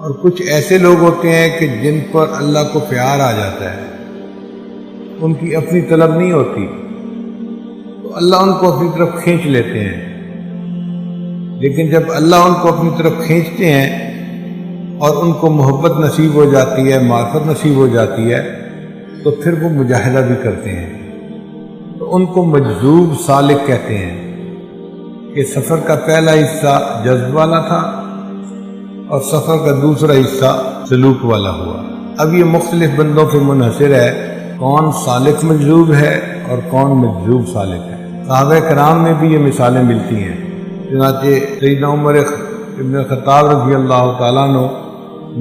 اور کچھ ایسے لوگ ہوتے ہیں کہ جن پر اللہ کو پیار آ جاتا ہے، ان کی اپنی طلب نہیں ہوتی تو اللہ ان کو اپنی طرف کھینچ لیتے ہیں، لیکن جب اللہ ان کو اپنی طرف کھینچتے ہیں اور ان کو محبت نصیب ہو جاتی ہے، معرفت نصیب ہو جاتی ہے، تو پھر وہ مجاہدہ بھی کرتے ہیں، تو ان کو مجذوب سالک کہتے ہیں کہ سفر کا پہلا حصہ جذب والا تھا اور سفر کا دوسرا حصہ سلوک والا ہوا۔ اب یہ مختلف بندوں پہ منحصر ہے کون سالک مجذوب ہے اور کون مجذوب سالک ہے۔ صحابہ کرام میں بھی یہ مثالیں ملتی ہیں، چنانچہ سیدنا عمر ابن خطاب رضی اللہ تعالیٰ عنہ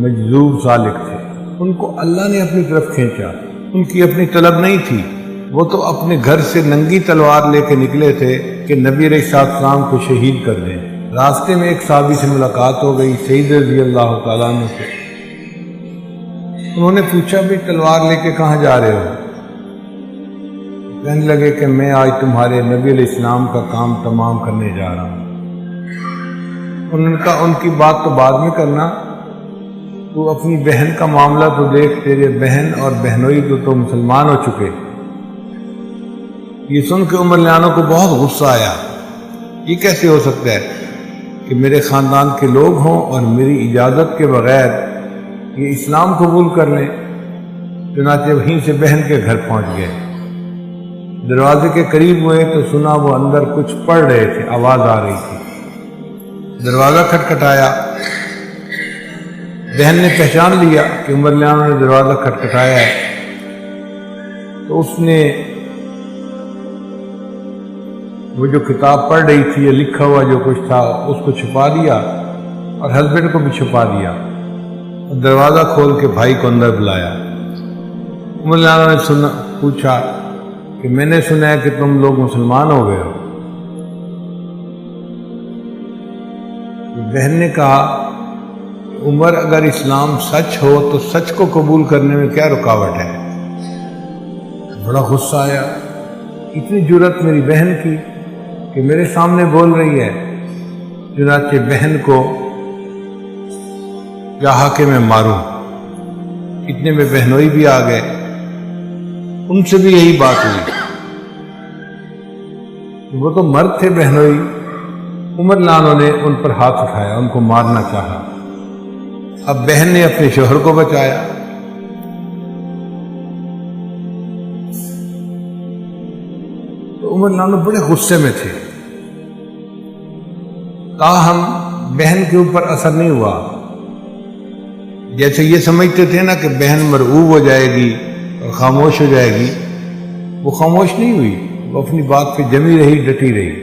مجذوب سالک تھے، ان کو اللہ نے اپنی طرف کھینچا، ان کی اپنی طلب نہیں تھی، وہ تو اپنے گھر سے ننگی تلوار لے کے نکلے تھے کہ نبی علیہ السلام کو شہید کر دیں۔ راستے میں ایک صحابی سے ملاقات ہو گئی، سعید رضی اللہ تعالیٰ عنہ سے، انہوں نے پوچھا بھی تلوار لے کے کہاں جا رہے ہو؟ کہنے لگے کہ میں آج تمہارے نبی علیہ السلام کا کام تمام کرنے جا رہا ہوں۔ انہوں نے کہا ان کی بات تو بعد میں کرنا، تو اپنی بہن کا معاملہ تو دیکھ، تیرے بہن اور بہنوئی تو مسلمان ہو چکے۔ یہ سن کے عمر لیانوں کو بہت غصہ آیا، یہ کیسے ہو سکتا ہے کہ میرے خاندان کے لوگ ہوں اور میری اجازت کے بغیر یہ اسلام قبول کر لیں؟ چنانچہ وہیں سے بہن کے گھر پہنچ گئے، دروازے کے قریب ہوئے تو سنا وہ اندر کچھ پڑھ رہے تھے، آواز آ رہی تھی، دروازہ کھٹکھٹایا، بہن نے پہچان لیا کہ عمر لیانوں نے دروازہ کھٹکھٹایا ہے، تو اس نے وہ جو کتاب پڑھ رہی تھی یا لکھا ہوا جو کچھ تھا اس کو چھپا دیا اور ہسبینڈ کو بھی چھپا دیا، اور دروازہ کھول کے بھائی کو اندر بلایا۔ عمر لیانوں نے پوچھا کہ میں نے سنا ہے کہ تم لوگ مسلمان ہو گئے ہو۔ بہن نے کہا عمر اگر اسلام سچ ہو تو سچ کو قبول کرنے میں کیا رکاوٹ ہے؟ بڑا غصہ آیا، اتنی جرأت میری بہن کی کہ میرے سامنے بول رہی ہے۔ چنانچہ بہن کو چاہا کہ میں ماروں، اتنے میں بہنوئی بھی آ گئے، ان سے بھی یہی بات ہوئی، وہ تو مرد تھے بہنوئی۔ عمر لیانوں نے ان پر ہاتھ اٹھایا، ان کو مارنا چاہا، اب بہن نے اپنے شوہر کو بچایا۔ تو عمر لیانوں بڑے غصے میں تھے، تاہم بہن کے اوپر اثر نہیں ہوا، جیسے یہ سمجھتے تھے نا کہ بہن مرعوب ہو جائے گی اور خاموش ہو جائے گی، وہ خاموش نہیں ہوئی، وہ اپنی بات پہ جمی رہی، ڈٹی رہی۔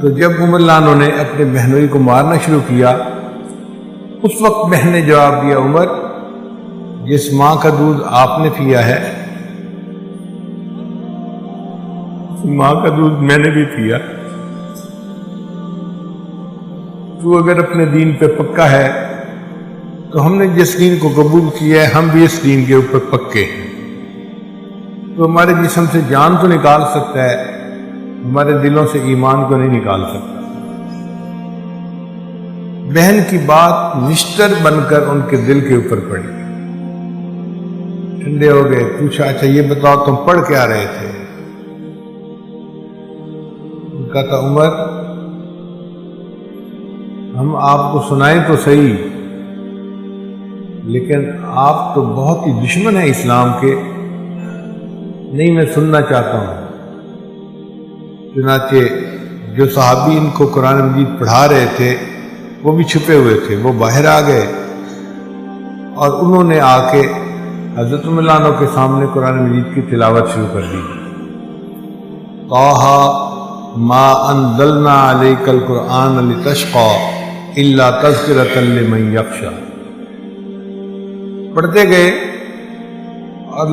تو جب عمر لیانوں نے اپنے بہنوئی کو مارنا شروع کیا، اس وقت بہن نے جواب دیا، عمر جس ماں کا دودھ آپ نے پیا ہے، ماں کا دودھ میں نے بھی پیا، تو اگر اپنے دین پہ پکا ہے تو ہم نے جس دین کو قبول کیا ہے ہم بھی اس دین کے اوپر پکے ہیں، تو ہمارے جسم سے جان تو نکال سکتا ہے، ہمارے دلوں سے ایمان کو نہیں نکال سکتا۔ بہن کی بات نشتر بن کر ان کے دل کے اوپر پڑی، ٹھنڈے ہو گئے۔ پوچھا اچھا یہ بتاؤ تم پڑھ کیا رہے تھے؟ کہا تھا عمر ہم آپ کو سنائیں تو صحیح، لیکن آپ تو بہت ہی دشمن ہیں اسلام کے، نہیں میں سننا چاہتا ہوں۔ چنانچہ جو صحابی ان کو قرآن مجید پڑھا رہے تھے وہ بھی چھپے ہوئے تھے، وہ باہر آ گئے اور انہوں نے آ کے حضرت عمر لیانوں کے سامنے قرآن مجید کی تلاوت شروع کر دی۔ طٰہٰ ما انزلنا علیک القرآن لتشقیٰ الا تذکرۃ لمن یخشیٰ، پڑھتے گئے اور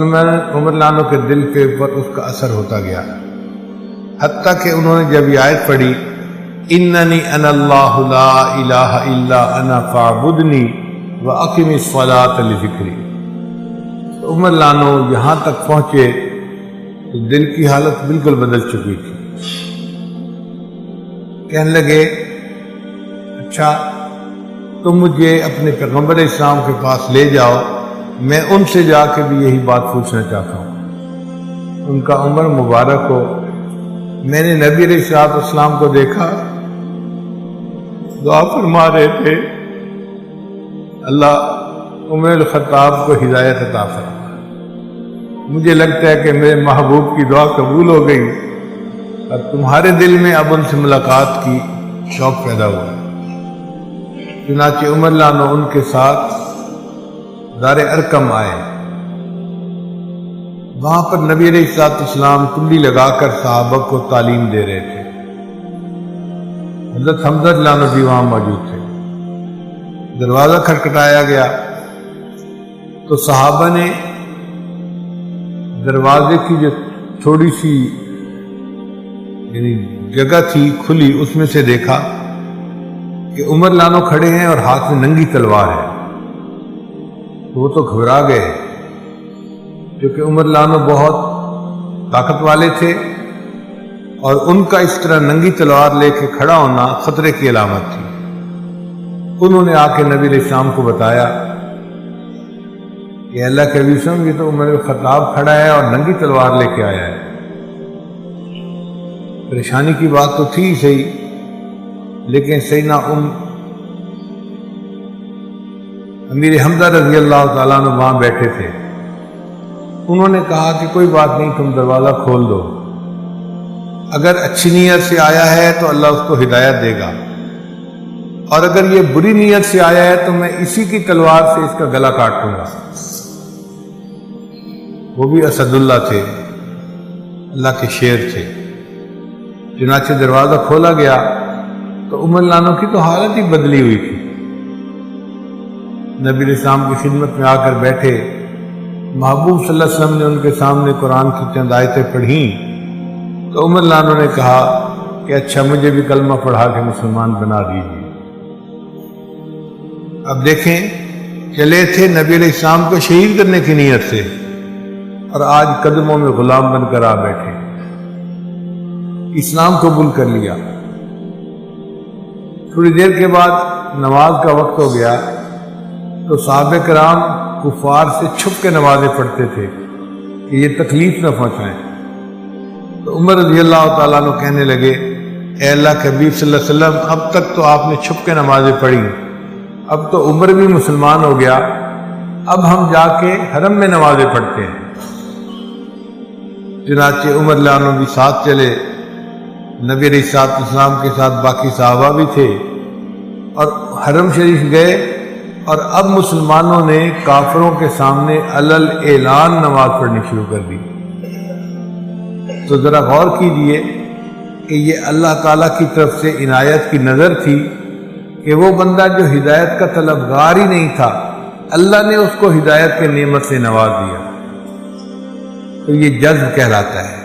عمر لیانوں کے دل کے اوپر اس کا اثر ہوتا گیا، حتیٰ کہ انہوں نے جب یہ آیت پڑھی اننی انا اللہ لا الہ الا انا فاعبدنی واقم الصلاۃ لذکری، تو عمر لیانوں یہاں تک پہنچے تو دل کی حالت بالکل بدل چکی تھی۔ کہنے لگے اچھا تم مجھے اپنے پیغمبر اسلام کے پاس لے جاؤ، میں ان سے جا کے بھی یہی بات پوچھنا چاہتا ہوں۔ ان کا عمر مبارک ہو۔ میں نے نبی علیہ السلام کو دیکھا، دعا فرما رہے تھے، اللہ عمر الخطاب کو ہدایت عطا فرما۔ مجھے لگتا ہے کہ میرے محبوب کی دعا قبول ہو گئی اور تمہارے دل میں اب ان سے ملاقات کی شوق پیدا ہوا۔ چنانچہ عمر لانو ان کے ساتھ دار ارقم آئے۔ وہاں پر نبی علیہ السلام کنڈی لگا کر صحابہ کو تعلیم دے رہے تھے۔ حضرت حمزہ لانو بھی وہاں موجود تھے۔ دروازہ کھٹکھٹایا گیا تو صحابہ نے دروازے کی جو تھوڑی سی یعنی جگہ تھی کھلی، اس میں سے دیکھا کہ عمر لانو کھڑے ہیں اور ہاتھ میں ننگی تلوار ہے۔ وہ تو گھبرا گئے، کیونکہ عمر لانو بہت طاقت والے تھے اور ان کا اس طرح ننگی تلوار لے کے کھڑا ہونا خطرے کی علامت تھی۔ انہوں نے آ کے نبی علیہ السلام کو بتایا کہ اللہ کے وسلم، یہ تو عمر الخطاب کھڑا ہے اور ننگی تلوار لے کے آیا ہے۔ پریشانی کی بات تو تھی صحیح، لیکن سیدنا امیر حمزہ رضی اللہ تعالیٰ عنہ وہاں بیٹھے تھے۔ انہوں نے کہا کہ کوئی بات نہیں، تم دروازہ کھول دو، اگر اچھی نیت سے آیا ہے تو اللہ اس کو ہدایت دے گا، اور اگر یہ بری نیت سے آیا ہے تو میں اسی کی تلوار سے اس کا گلا کاٹ دوں گا۔ وہ بھی اسد اللہ تھے، اللہ کے شیر تھے۔ چنانچہ دروازہ کھولا گیا تو عمر لانو کی تو حالت ہی بدلی ہوئی تھی۔ نبی علیہ السلام کی خدمت میں آ کر بیٹھے۔ محبوب صلی اللہ علیہ وسلم نے ان کے سامنے قرآن کی چند آیتیں پڑھیں تو عمر لانو نے کہا کہ اچھا، مجھے بھی کلمہ پڑھا کے مسلمان بنا دیجیے۔ اب دیکھیں، چلے تھے نبی علیہ السلام کو شہید کرنے کی نیت سے، اور آج قدموں میں غلام بن کر آ بیٹھے، اسلام قبول کر لیا۔ تھوڑی دیر کے بعد نماز کا وقت ہو گیا تو صحابہ کرام کفار سے چھپ کے نمازیں پڑھتے تھے کہ یہ تکلیف نہ پہنچائیں۔ تو عمر رضی اللہ تعالیٰ عنہ کہنے لگے، اے اللہ کے حبیب صلی اللہ علیہ وسلم، اب تک تو آپ نے چھپ کے نمازیں پڑھی، اب تو عمر بھی مسلمان ہو گیا، اب ہم جا کے حرم میں نمازیں پڑھتے ہیں۔ چنانچہ عمر لانو بھی ساتھ چلے، نبی علیہ السلام کے ساتھ باقی صحابہ بھی تھے، اور حرم شریف گئے، اور اب مسلمانوں نے کافروں کے سامنے علل اعلان نماز پڑھنی شروع کر دی۔ تو ذرا غور کیجئے کہ یہ اللہ تعالیٰ کی طرف سے عنایت کی نظر تھی کہ وہ بندہ جو ہدایت کا طلبگار ہی نہیں تھا، اللہ نے اس کو ہدایت کے نعمت سے نواز دیا۔ تو یہ جذب کہلاتا ہے۔